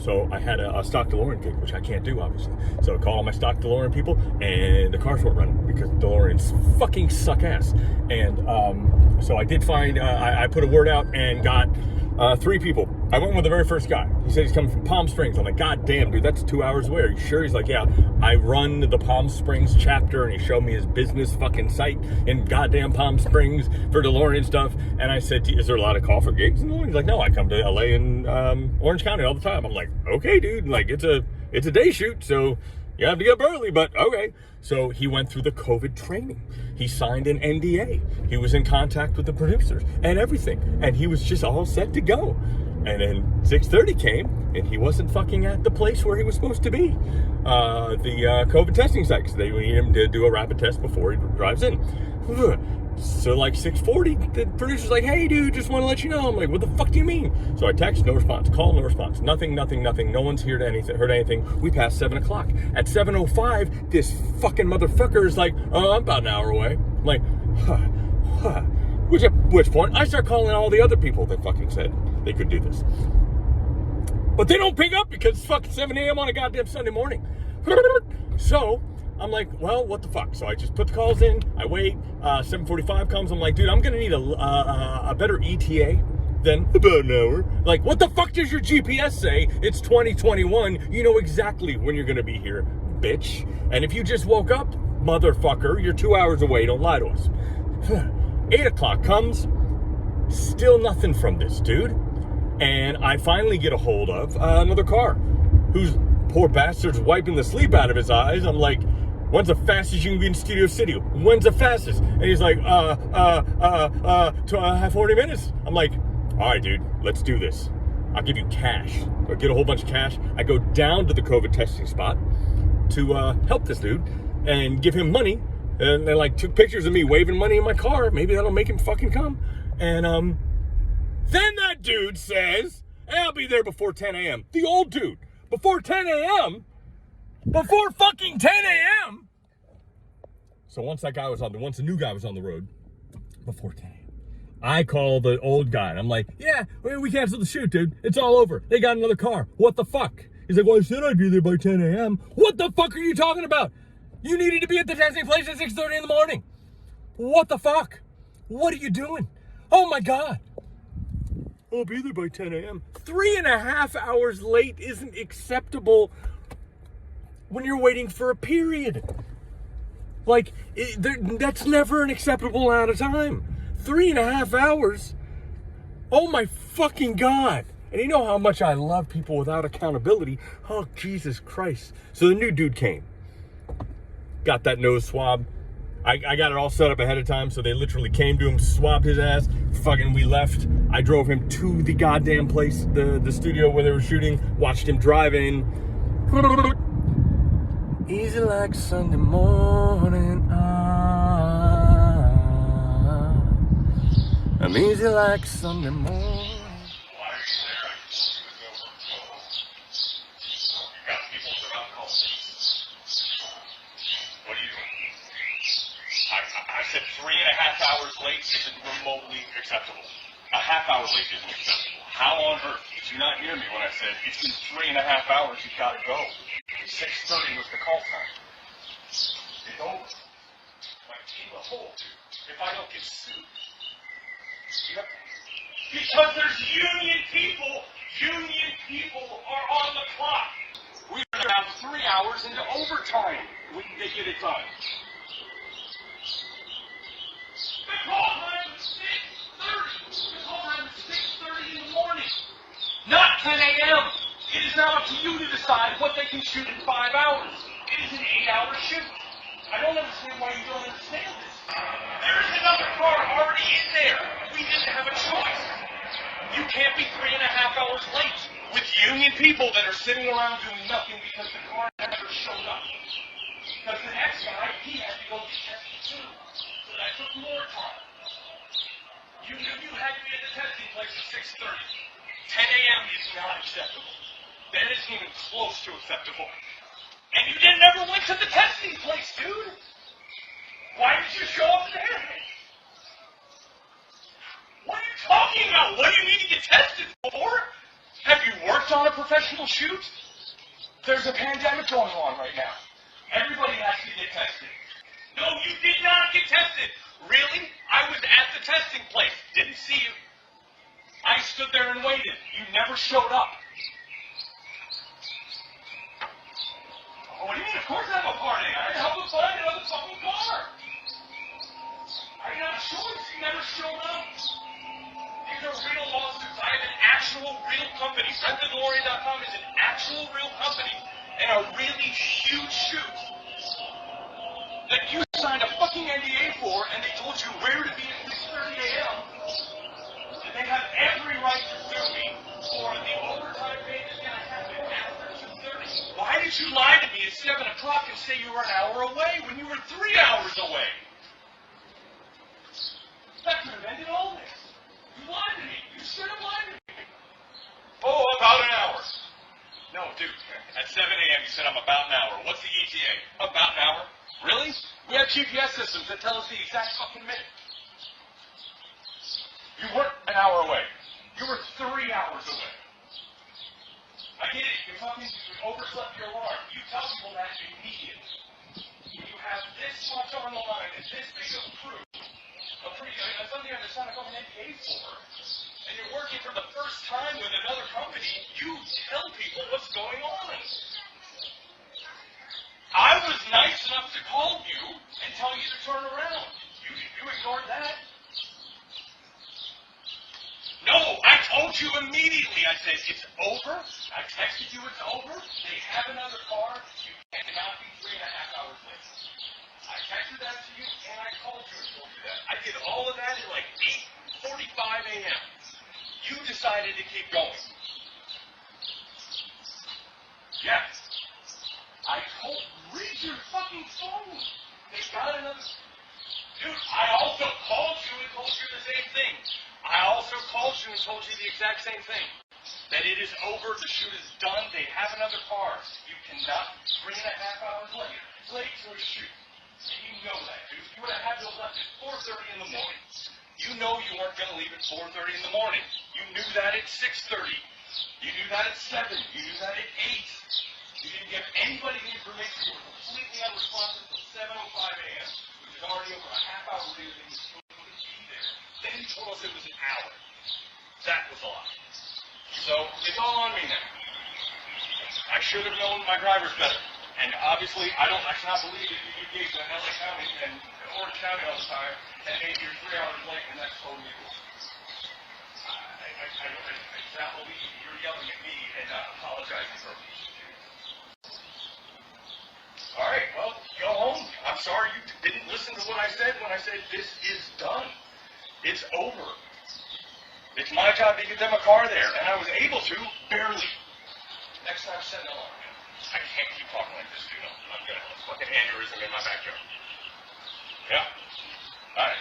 So I had a stock DeLorean gig, which I can't do, obviously. So I called all my stock DeLorean people, and the cars weren't running because DeLoreans fucking suck ass. And so I did find, I put a word out and got 3 people. I went with the very first guy. He said he's coming from Palm Springs. I'm like, God damn, dude, that's 2 hours away. Are you sure? He's like, yeah, I run the Palm Springs chapter, and he showed me his business fucking site in goddamn Palm Springs for DeLorean stuff. And I said, is there a lot of call for gigs? And he's like, no, I come to LA and Orange County all the time. I'm like, okay, dude, like it's a day shoot, so you have to get up early, but okay. So he went through the COVID training. He signed an NDA. He was in contact with the producers and everything. And he was just all set to go. And then 6:30 came, and he wasn't fucking at the place where he was supposed to be. The COVID testing site, because they need him to do a rapid test before he drives in. So like 6:40, the producer's like, hey dude, just want to let you know. I'm like, what the fuck do you mean? So I text, no response, call, no response, nothing. No one's heard anything. We passed 7 o'clock. At 7:05, this fucking motherfucker is like, oh, I'm about an hour away. I'm like, At which point I start calling all the other people that fucking said they could do this. But they don't pick up because it's fucking 7 a.m. on a goddamn Sunday morning. So I'm like, well, what the fuck? So I just put the calls in. I wait. 7:45 comes. I'm like, dude, I'm gonna need a better ETA than about an hour. Like, what the fuck does your GPS say? It's 2021. You know exactly when you're gonna be here, bitch. And if you just woke up, motherfucker, you're 2 hours away. Don't lie to us. 8 o'clock comes. Still nothing from this dude. And I finally get a hold of another car whose poor bastard's wiping the sleep out of his eyes. I'm like, when's the fastest you can be in Studio City? When's the fastest? And he's like, 40 minutes. I'm like, all right, dude, let's do this. I'll give you cash. I'll get a whole bunch of cash. I go down to the COVID testing spot to help this dude and give him money. And they like took pictures of me waving money in my car. Maybe that'll make him fucking come. And then that dude says, hey, I'll be there before 10 a.m. The old dude. Before 10 a.m.? Before fucking 10 a.m.? So once the new guy was on the road, before 10 a.m., I call the old guy. And I'm like, yeah, we canceled the shoot, dude. It's all over. They got another car. What the fuck? He's like, well, I said I'd be there by 10 a.m. What the fuck are you talking about? You needed to be at the testing place at 6:30 in the morning. What the fuck? What are you doing? Oh my God. I'll be there by 10 a.m. 3.5 hours late isn't acceptable when you're waiting for a period. Like, that's never an acceptable amount of time. 3.5 hours? Oh my fucking God. And you know how much I love people without accountability. Oh, Jesus Christ. So the new dude came. Got that nose swab. I got it all set up ahead of time, so they literally came to him, swabbed his ass. Fucking, we left. I drove him to the goddamn place, the studio where they were shooting. Watched him drive in. Easy like Sunday morning. I'm easy like Sunday morning. I said 3.5 hours late isn't remotely acceptable. A half hour late isn't acceptable. How on earth did you not hear me when I said it's been 3.5 hours, you've got to go? 6:30 was the call time. It's over. My team a whole, if I don't get sued. Because there's union people. Union people are on the clock. We are now 3 hours into overtime. We can get it done. The call time is 6:30. The call time is 6:30 in the morning. Not 10 a.m. It is now up to you to decide what they can shoot in 5 hours. It is an 8-hour shoot. I don't understand why you don't understand this. There is another car already in there. We didn't have a choice. You can't be 3.5 hours late with union people that are sitting around doing nothing because the car never showed up. Because the next guy, he had to go get tested too. So that took more time. You knew you had to be at the testing place at 6:30. 10 a.m. is not acceptable. That isn't even close to acceptable. And you never went to the testing place, dude. Why did you show up there? What are you talking about? What do you need to get tested for? Have you worked on a professional shoot? There's a pandemic going on right now. Everybody has to get tested. No, you did not get tested. Really? I was at the testing place. Didn't see you. I stood there and waited. You never showed up. Oh, what do you mean? Of course I have a party. I helped him find another fucking car. I got a choice. You never showed up. These are real lawsuits. I have an actual real company. RentTheDeLorean.com is an actual real company and a really huge shoot that you signed a fucking NDA for, and they told you where to be at 6:30 a.m. And they have every right to sue me for the overtime pay that's going to happen after 2:30. Why did you lie to me at 7 o'clock and say you were an hour away when you were 3 hours away? That could have ended all this. You lied to me. You should have lied to me. Oh, about an hour. No, dude. At 7 a.m. you said I'm about an hour. What's the ETA? About an hour. Really? We have GPS systems that tell us the exact fucking minute. You weren't an hour away. You were 3 hours away. I get it. You overslept your alarm. You tell people that immediately. You have this much on the line and this big of proof. Something I signed a fucking NDA for. And you're working for the first time with another company. You tell people what's going on. I was nice enough to call you and tell you to turn around. You ignored that. No, I told you immediately. I said, it's over. I texted you it's over. They have another car. You cannot be 3.5 hours late. I texted that to you, and I called you and told you that. I did all of that at like 8:45 a.m. You decided to keep going. Yes. I told, read your fucking phone. They got another. Dude, I also called you and told you the same thing. I also called you and told you the exact same thing. That it is over, the shoot is done, they have another car. You cannot 3.5 hours late to a shoot. And you know that, dude. You would have had to have left at 4:30 in the morning. You know you weren't going to leave at 4:30 in the morning. You knew that at 6:30. You knew that at 7. You knew that at 8. You didn't give anybody the information. You were completely unresponsive until 7:05 a.m., which is already over a half hour later than you were supposed to be there. Then you told us it was an hour. That was a lie. So it's all on me now. I should have known my drivers better. And obviously, I cannot believe that you gave to LA County and Orange County all the time, and maybe you're 3 hours late, and that's totally cool. I cannot believe you're yelling at me and not apologizing for me. All right, well, go home. I'm sorry you didn't listen to what I said when I said this is done. It's over. It's my job to get them a car there, and I was able to, barely. Next time, send an alarm. I can't keep talking like this, dude. I'm gonna have a fucking aneurysm in my backyard. Yeah. All right.